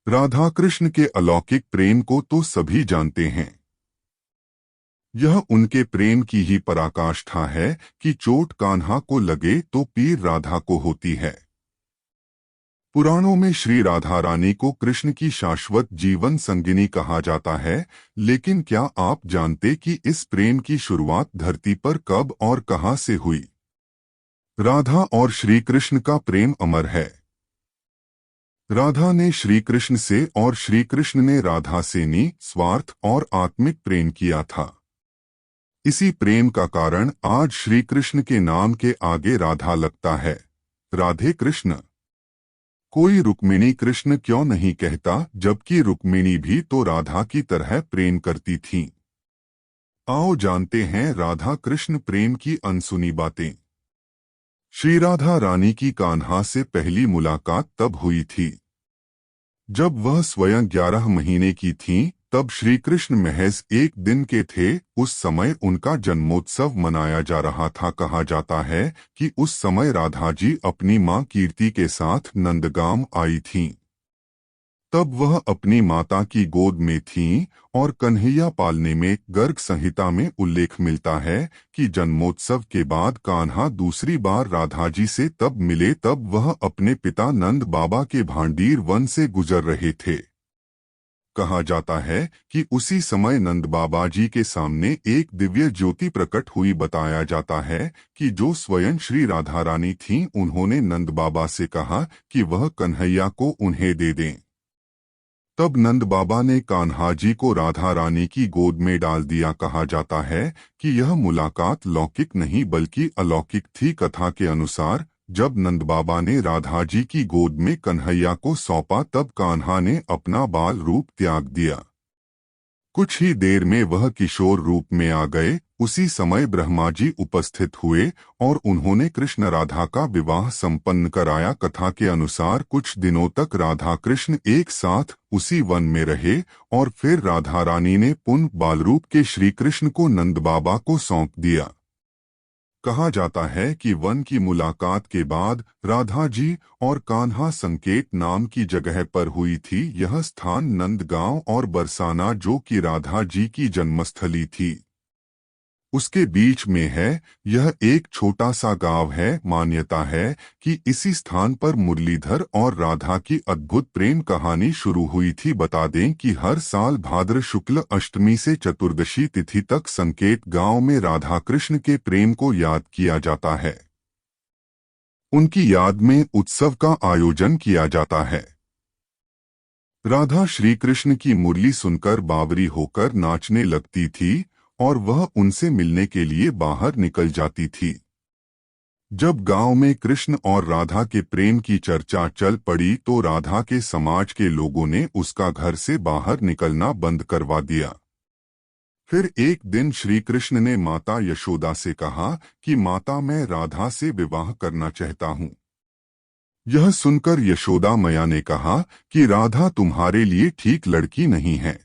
राधा कृष्ण के अलौकिक प्रेम को तो सभी जानते हैं। यह उनके प्रेम की ही पराकाष्ठा है कि चोट कान्हा को लगे तो पीर राधा को होती है। पुराणों में श्री राधा रानी को कृष्ण की शाश्वत जीवन संगिनी कहा जाता है, लेकिन क्या आप जानते कि इस प्रेम की शुरुआत धरती पर कब और कहां से हुई? राधा और श्री कृष्ण का प्रेम अमर है। राधा ने श्री कृष्ण से और श्री कृष्ण ने राधा से निस्वार्थ और आत्मिक प्रेम किया था। इसी प्रेम का कारण आज श्री कृष्ण के नाम के आगे राधा लगता है। राधे कृष्ण। कोई रुक्मिणी कृष्ण क्यों नहीं कहता, जबकि रुक्मिणी भी तो राधा की तरह प्रेम करती थीं। आओ जानते हैं राधा कृष्ण प्रेम की अनसुनी बातें। श्री राधा रानी की कान्हा से पहली मुलाकात तब हुई थी जब वह स्वयं 11 महीने की थीं। तब श्री कृष्ण महज एक दिन के थे। उस समय उनका जन्मोत्सव मनाया जा रहा था। कहा जाता है कि उस समय राधा जी अपनी मां कीर्ति के साथ नंदगांव आई थीं। तब वह अपनी माता की गोद में थीं और कन्हैया पालने में गर्ग संहिता में उल्लेख मिलता है कि जन्मोत्सव के बाद कान्हा दूसरी बार राधा जी से तब मिले तब वह अपने पिता नंद बाबा के भांडीर वन से गुजर रहे थे। कहा जाता है कि उसी समय नंद बाबा जी के सामने एक दिव्य ज्योति प्रकट हुई। बताया जाता है कि जो स्वयं श्री राधा रानी थीं, उन्होंने नंद बाबा से कहा कि वह कन्हैया को उन्हें दे दें। तब नंद बाबा ने कान्हा जी को राधा रानी की गोद में डाल दिया। कहा जाता है कि यह मुलाकात लौकिक नहीं बल्कि अलौकिक थी। कथा के अनुसार जब नंद बाबा ने राधा जी की गोद में कन्हैया को सौंपा तब कान्हा ने अपना बाल रूप त्याग दिया। कुछ ही देर में वह किशोर रूप में आ गए। उसी समय ब्रह्मा जी उपस्थित हुए और उन्होंने कृष्ण राधा का विवाह संपन्न कराया। कथा के अनुसार कुछ दिनों तक राधा कृष्ण एक साथ उसी वन में रहे और फिर राधा रानी ने पुनः बालरूप के श्री कृष्ण को नंद बाबा को सौंप दिया। कहा जाता है कि वन की मुलाकात के बाद राधा जी और कान्हा संकेत नाम की जगह पर हुई थी। यह स्थान नंदगांव और बरसाना, जो कि राधा जी की जन्मस्थली थी, उसके बीच में है। यह एक छोटा सा गांव है। मान्यता है कि इसी स्थान पर मुरलीधर और राधा की अद्भुत प्रेम कहानी शुरू हुई थी। बता दें कि हर साल भाद्र शुक्ल अष्टमी से चतुर्दशी तिथि तक संकेत गांव में राधा कृष्ण के प्रेम को याद किया जाता है। उनकी याद में उत्सव का आयोजन किया जाता है। राधा श्री कृष्ण की मुरली सुनकर बावरी होकर नाचने लगती थी और वह उनसे मिलने के लिए बाहर निकल जाती थी। जब गांव में कृष्ण और राधा के प्रेम की चर्चा चल पड़ी तो राधा के समाज के लोगों ने उसका घर से बाहर निकलना बंद करवा दिया। फिर एक दिन श्री कृष्ण ने माता यशोदा से कहा कि माता, मैं राधा से विवाह करना चाहता हूँ। यह सुनकर यशोदा मैया ने कहा कि राधा तुम्हारे लिए ठीक लड़की नहीं है।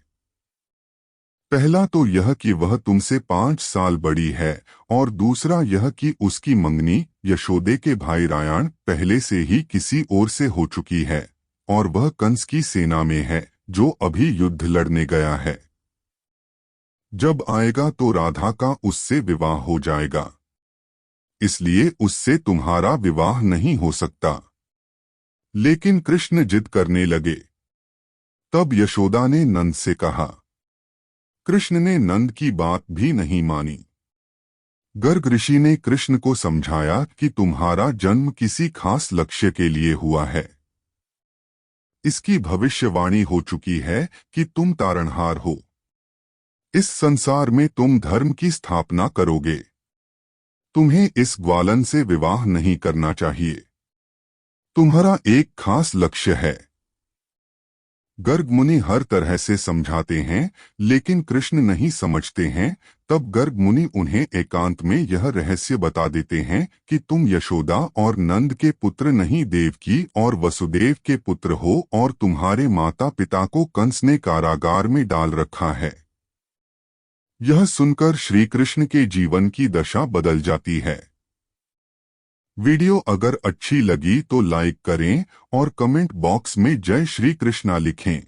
पहला तो यह कि वह तुमसे 5 साल बड़ी है और दूसरा यह कि उसकी मंगनी यशोदे के भाई रायण पहले से ही किसी और से हो चुकी है और वह कंस की सेना में है, जो अभी युद्ध लड़ने गया है। जब आएगा तो राधा का उससे विवाह हो जाएगा, इसलिए उससे तुम्हारा विवाह नहीं हो सकता। लेकिन कृष्ण जिद करने लगे। तब यशोदा ने नंद से कहा। कृष्ण ने नंद की बात भी नहीं मानी। गर्ग ऋषि ने कृष्ण को समझाया कि तुम्हारा जन्म किसी खास लक्ष्य के लिए हुआ है। इसकी भविष्यवाणी हो चुकी है कि तुम तारणहार हो। इस संसार में तुम धर्म की स्थापना करोगे। तुम्हें इस ग्वालन से विवाह नहीं करना चाहिए। तुम्हारा एक खास लक्ष्य है। गर्ग मुनि हर तरह से समझाते हैं, लेकिन कृष्ण नहीं समझते हैं। तब गर्ग मुनि उन्हें एकांत में यह रहस्य बता देते हैं कि तुम यशोदा और नंद के पुत्र नहीं, देवकी और वसुदेव के पुत्र हो और तुम्हारे माता पिता को कंस ने कारागार में डाल रखा है। यह सुनकर श्री कृष्ण के जीवन की दशा बदल जाती है। वीडियो अगर अच्छी लगी तो लाइक करें और कमेंट बॉक्स में जय श्री कृष्णा लिखें।